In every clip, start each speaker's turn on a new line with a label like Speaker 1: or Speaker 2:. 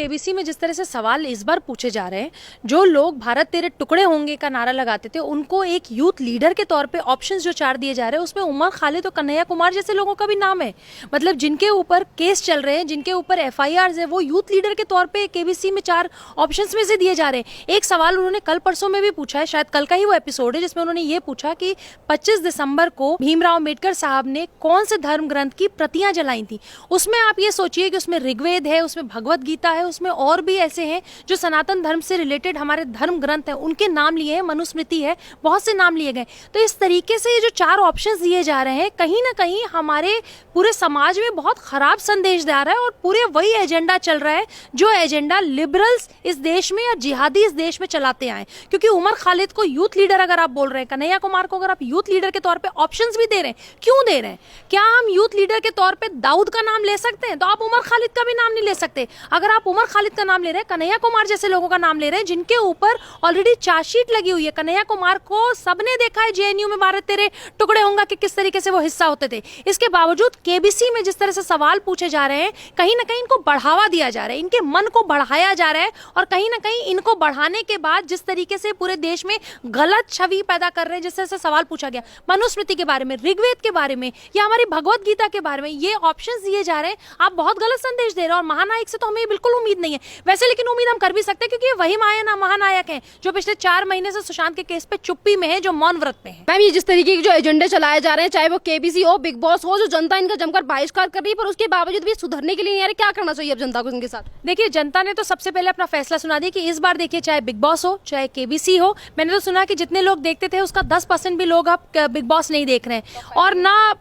Speaker 1: KBC में जिस तरह से सवाल इस बार पूछे जा रहे हैं, जो लोग भारत तेरे टुकड़े होंगे का नारा लगाते थे उनको एक यूथ लीडर के तौर पे ऑप्शंस जो 4 दिए जा रहे हैं उसमें उमर खालिद और कन्हैया कुमार जैसे लोगों का भी नाम है। मतलब जिनके ऊपर केस चल रहे हैं, जिनके ऊपर एफआईआर है, वो यूथ लीडर के तौर पे केबीसी में 4 ऑप्शंस में से दिए जा रहे हैं। एक सवाल उन्होंने कल परसों में भी पूछा है, शायद कल का ही वो एपिसोड है, जिसमें उन्होंने ये पूछा कि 25 दिसंबर को भीमराव अम्बेडकर साहब ने कौन से धर्म ग्रंथ की प्रतियां जलाई थी। उसमें आप ये सोचिए कि उसमें ऋग्वेद है, उसमें भगवत गीता है, उसमें और भी ऐसे हैं जो सनातन धर्म से रिलेटेड हमारे धर्म ग्रंथ हैं उनके नाम लिए हैं, मनुस्मृति है, बहुत से नाम लिए गए। तो इस तरीके से ये जो 4 ऑप्शंस दिए जा रहे हैं कहीं ना कहीं हमारे पूरे समाज में बहुत खराब संदेश दे रहा है और पूरे वही एजेंडा चल रहा है जो एजेंडा लिबरल्स इस देश में या जिहादी इस देश में चलाते आए। क्योंकि उमर खालिद को यूथ लीडर अगर आप बोल रहे हैं, कन्हैया कुमार को अगर आप यूथ लीडर के तौर पे ऑप्शंस भी दे रहे हैं, क्यों दे रहे हैं? क्या हम यूथ लीडर के तौर पे दाऊद का नाम ले सकते हैं? तो आप उमर खालिद का भी नाम नहीं ले सकते। अगर आप उमर खालिद का नाम ले रहे हैं, कन्हैया कुमार जैसे लोगों का नाम ले रहे हैं जिनके ऊपर ऑलरेडी चार्जशीट लगी हुई है। कन्हैया कुमार को सबने देखा है जेएनयू में भारत तेरे टुकड़े होंगे कि किस तरीके से वो हिस्सा होते थे। इसके बावजूद केबीसी में जिस तरह से सवाल पूछे जा रहे हैं, कहीं ना कहीं इनको बढ़ावा दिया जा रहा है, इनके मन को बढ़ाया जा रहा है और कहीं ना कहीं इनको बढ़ाने के बाद जिस तरीके से पूरे देश में गलत छवि पैदा कर रहे हैं, जिस तरह से सवाल पूछा गया मनुस्मृति के बारे में, ऋग्वेद के बारे में या हमारी भगवत गीता के बारे में, ये ऑप्शंस दिए जा रहे हैं। आप बहुत गलत संदेश दे रहे हैं और महानायक से तो हमें बिल्कुल उम्मीद नहीं है वैसे, लेकिन उम्मीद हम कर भी सकते हैं क्योंकि ये वही महानायक हैं जो पिछले 4 महीने से सुशांत के केस पे चुप्पी में है, जो मौन व्रत पे है।
Speaker 2: मैम, ये जिस तरीके के जो एजेंडे चलाए जा रहे हैं, चाहे वो केबीसी हो, बिग बॉस हो, जो जनता इनका जमकर बहिष्कार कर रही है, पर उसके बावजूद भी सुधरने के लिए नहीं आ रहे। क्या करना चाहिए अब जनता को इनके साथ?
Speaker 1: देखिए, जनता ने तो सबसे पहले अपना फैसला सुना दिया कि इस बार देखिए, चाहे बिग बॉस हो चाहे केबीसी हो, मैंने तो सुना कि जितने लोग देखते थे उसका 10% भी लोग अब बिग बॉस नहीं देख रहे हैं और ना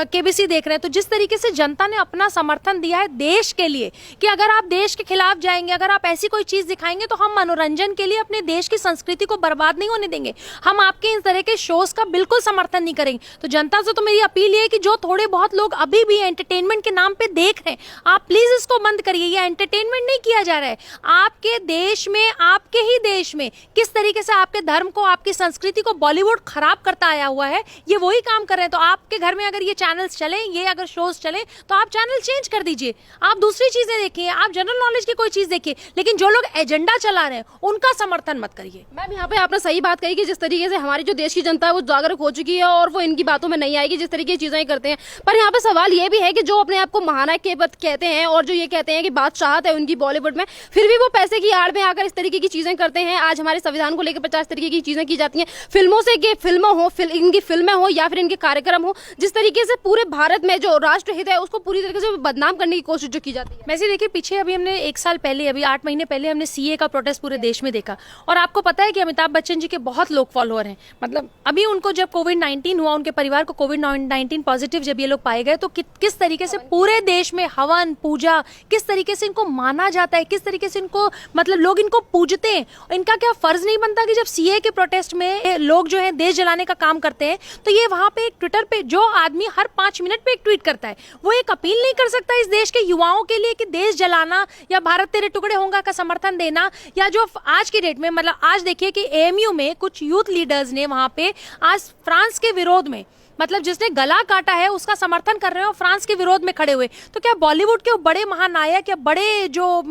Speaker 1: केबीसी देख रहे हैं। तो जिस तरीके से जनता ने अपना समर्थन दिया है देश के लिए कि अगर आप देश के खिलाफ जाएंगे, अगर आप ऐसी कोई चीज दिखाएंगे तो हम मनोरंजन के लिए अपने देश की संस्कृति को बर्बाद नहीं होने देंगे, हम आपके इस तरह के शोज का बिल्कुल समर्थन नहीं करेंगे। तो जनता से तो मेरी अपील है कि जो थोड़े बहुत लोग अभी भी एंटरटेनमेंट के नाम पे देख रहे हैं, आप प्लीज इसको बंद करिए। ये एंटरटेनमेंट नहीं किया जा रहा है। आपके देश में, आपके ही देश में किस तरीके से आपके धर्म को, आपकी संस्कृति को बॉलीवुड खराब करता आया हुआ है, ये वही काम कर रहे हैं। तो आपके घर में अगर ये चैनल्स चले, ये अगर शोज चले, तो आप चैनल चेंज कर दीजिए, आप दूसरी चीजें देखिए, आप जनरल नॉलेज की कोई चीज देखिए, लेकिन जो लोग एजेंडा चला रहे हैं उनका समर्थन मत करिए।
Speaker 2: मैम, यहाँ पे आपने सही बात कही कि जिस तरीके से हमारी जो देश की जनता है वो जागरूक हो चुकी है और वो इनकी बातों में नहीं आएगी जिस तरीके की चीजें करते हैं। पर यहाँ पे सवाल ये भी है कि जो अपने आप को महानायक के पद कहते हैं और जो ये कहते हैं कि बादशाहत है उनकी बॉलीवुड में, फिर भी वो पैसे की आड़ में आकर इस तरीके की चीजें करते हैं। आज हमारे संविधान को लेकर 50 तरीके की चीजें की जाती हैं, फिल्मों से फिल्मों हो, इनकी फिल्में हो या फिर इनके कार्यक्रम हो, जिस तरीके से पूरे भारत में जो राष्ट्रहित है उसको पूरी तरीके से बदनाम करने की कोशिश जो की जाती है।
Speaker 1: वैसे देखिए, पीछे अभी हमने 1 साल पहले, अभी 8 महीने पहले हमने सीए का प्रोटेस्ट पूरे देश में देखा और आपको पता है कि अमिताभ बच्चन जी के बहुत लोग फॉलोअर हैं। मतलब अभी उनको जब कोविड-19 हुआ, उनके परिवार को कोविड-19 पॉजिटिव जब ये लोग पाए गए, तो किस तरीके से पूरे देश में हवन पूजा, किस तरीके से इनको माना जाता है, किस तरीके से इनको, मतलब लोग इनको पूजते हैं। इनका क्या फर्ज नहीं बनता कि जब सीए के प्रोटेस्ट में लोग जो है देश जलाने का काम करते हैं, तो ये वहां पे एक ट्विटर पे जो आदमी हर 5 मिनट पे एक ट्वीट करता है, वो एक अपील नहीं कर सकता इस देश के युवाओं के लिए कि देश जलाना या भारत तेरे टुकड़े होंगे का समर्थन देना? या जो आज की डेट में, मतलब आज देखिए कि एएमयू में कुछ यूथ लीडर्स ने वहां पे आज फ्रांस के विरोध में, मतलब जिसने गला काटा है उसका समर्थन कर रहे हो, फ्रांस के विरोध में खड़े हुए। तो क्या बॉलीवुड के बड़े महानायक या बड़े जो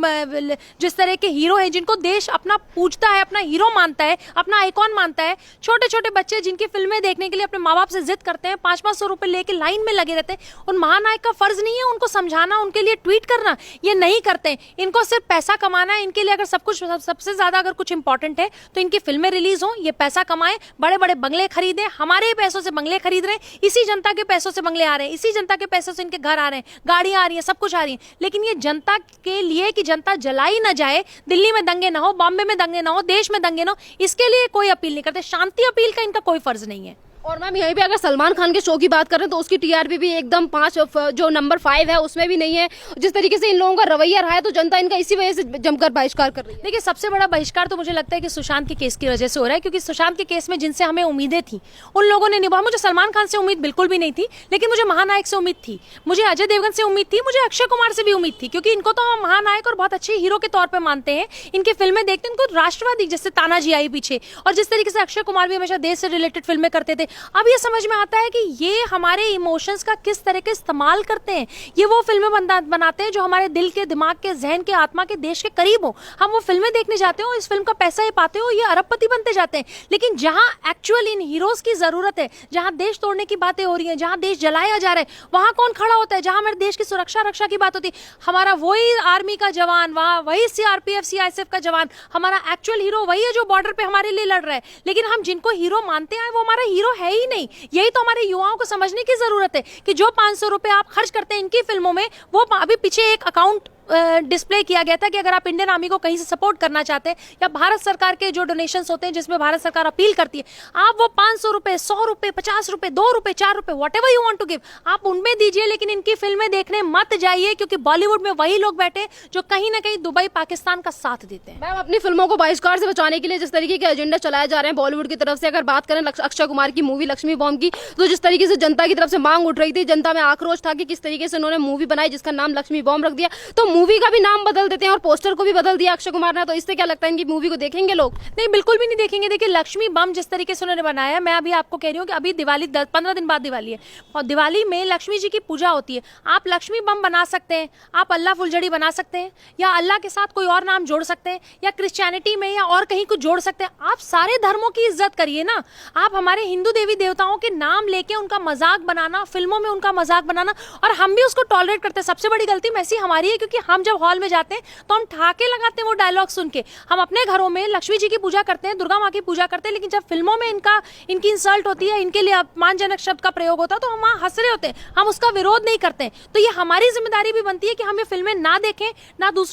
Speaker 1: जिस तरह के हीरो हैं जिनको देश अपना पूजता है, अपना हीरो मानता है, अपना आइकॉन मानता है, छोटे छोटे बच्चे जिनकी फिल्में देखने के लिए अपने माँ बाप से जिद करते हैं, 500-500 रुपए लेके लाइन में लगे रहते हैं, उन महानायक का फर्ज नहीं है उनको समझाना, उनके लिए ट्वीट करना? ये नहीं करते। इनको सिर्फ पैसा कमाना है। इनके लिए अगर सब कुछ, सबसे ज्यादा अगर कुछ इंपॉर्टेंट है तो इनकी फिल्में रिलीज हो, ये पैसा कमाए, बड़े बड़े बंगले खरीदे, हमारे ही पैसों से बंगले खरीद रहे हैं, इसी जनता के पैसों से बंगले आ रहे हैं, इसी जनता के पैसों से इनके घर आ रहे हैं, गाड़ियां आ रही हैं, सब कुछ आ रही है। लेकिन ये जनता के लिए कि जनता जलाई ना जाए, दिल्ली में दंगे ना हो, बॉम्बे में दंगे ना हो, देश में दंगे ना हो, इसके लिए कोई अपील नहीं करते। शांति अपील का इनका कोई फर्ज नहीं है।
Speaker 2: और मैम, यहीं पे अगर सलमान खान के शो की बात करें तो उसकी टीआरपी भी एकदम 5 जो नंबर 5 है उसमें भी नहीं है। जिस तरीके से इन लोगों का रवैया रहा है तो जनता इनका इसी वजह से जमकर बहिष्कार कर रही है।
Speaker 1: देखिए, सबसे बड़ा बहिष्कार तो मुझे लगता है कि सुशांत के केस की वजह से हो रहा है, क्योंकि सुशांत के केस में जिनसे हमें उम्मीदें थी उन लोगों ने निभाया। मुझे सलमान खान से उम्मीद बिल्कुल भी नहीं थी, लेकिन मुझे महानायक से उम्मीद थी, मुझे अजय देवगन से उम्मीद थी, मुझे अक्षय कुमार से भी उम्मीद थी, क्योंकि इनको तो हम महानायक और बहुत अच्छे हीरो के तौर पर मानते हैं। इनकी फिल्में देखते हैं, इनको राष्ट्रवादी जैसे तानाजी आई पीछे, और जिस तरीके से अक्षय कुमार भी हमेशा देश से रिलेटेड फिल्में करते थे, अब ये समझ में आता है कि ये हमारे इमोशंस का किस तरह के इस्तेमाल करते हैं। ये वो फिल्में बनाते हैं जो हमारे दिल के, दिमाग के, जहन के, आत्मा के, देश के करीब हो। हम वो फिल्में देखने जाते हो, इस फिल्म का पैसा ये पाते हो, ये अरबपति बनते जाते हैं। लेकिन जहां एक्चुअल इन हीरोज की जरूरत है, जहां देश तोड़ने की बातें हो रही हैं, जहां देश जलाया जा रहा है, वहां कौन खड़ा होता है? जहां हमारे देश की सुरक्षा रक्षा की बात होती है, हमारा वही आर्मी का जवान, वही सीआरपीएफ सीआईएसएफ का जवान, हमारा एक्चुअल हीरो वही है जो बॉर्डर पे हमारे लिए लड़ रहा है। लेकिन हम जिनको हीरो मानते हैं वो हमारा हीरो है ही नहीं। यही तो हमारे युवाओं को समझने की जरूरत है कि जो 500 रुपए आप खर्च करते हैं इनकी फिल्मों में, वो अभी पीछे एक अकाउंट डिस्प्ले किया गया था कि अगर आप इंडियन आर्मी को कहीं से सपोर्ट करना चाहते हैं, या भारत सरकार के जो डोनेशंस होते हैं जिसमें भारत सरकार अपील करती है, आप वो 500 रुपए, 100 रुपए, 50 रुपए, 2 रुपए, 4 रुपए, whatever you want to give, आप उनमें दीजिए। लेकिन इनकी फिल्में देखने मत जाइए, क्योंकि बॉलीवुड में वही लोग बैठे जो कहीं ना कहीं दुबई, पाकिस्तान का साथ देते हैं।
Speaker 2: मैम, अपनी फिल्मों को बहिष्कार से बचाने के लिए जिस तरीके के एजेंडा चलाए जा रहे हैं बॉलीवुड की तरफ से, अगर बात करें अक्षय कुमार की मूवी लक्ष्मी बॉम्ब की, तो जिस तरीके से जनता की तरफ से मांग उठ रही थी, जनता में आक्रोश था कि किस तरीके से उन्होंने मूवी बनाई जिसका नाम लक्ष्मी बॉम्ब रख दिया, तो मूवी का भी नाम बदल देते हैं और पोस्टर को भी बदल दिया अक्षय कुमार ने, तो इससे क्या लगता है इनकी मूवी को देखेंगे लोग?
Speaker 1: नहीं, बिल्कुल भी नहीं देखेंगे। देखिए, लक्ष्मी बम जिस तरीके से उन्होंने बनाया, मैं अभी आपको कह रही हूँ कि अभी दिवाली 15 दिन बाद दिवाली है, और दिवाली में लक्ष्मी जी की पूजा होती है। आप लक्ष्मी बम बना सकते हैं, आप अल्लाह फुलझड़ी बना सकते हैं, या अल्लाह के साथ कोई और नाम जोड़ सकते हैं, या क्रिश्चियनिटी में या और कहीं कुछ जोड़ सकते हैं। आप सारे धर्मों की इज्जत करिए ना। आप हमारे हिंदू देवी देवताओं के नाम लेके उनका मजाक बनाना, फिल्मों में उनका मजाक बनाना, और हम भी उसको टॉलरेट करते हैं। सबसे बड़ी गलती वैसी हमारी है, क्योंकि हम जब हॉल में जाते हैं तो हम ठाके लगाते हैं वो डायलॉग सुन के। हम अपने घरों में लक्ष्मी जी की पूजा करते हैं, दुर्गा माँ की पूजा करते हैं, लेकिन जब फिल्मों में इनकी इंसल्ट होती है, इनके लिए अपमानजनक शब्द का प्रयोग होता है, तो हम वहाँ हंस रहे होते हैं, हम उसका विरोध नहीं करते हैं। तो ये हमारी जिम्मेदारी भी बनती है कि हम ये फिल्में ना देखें, ना दूसरों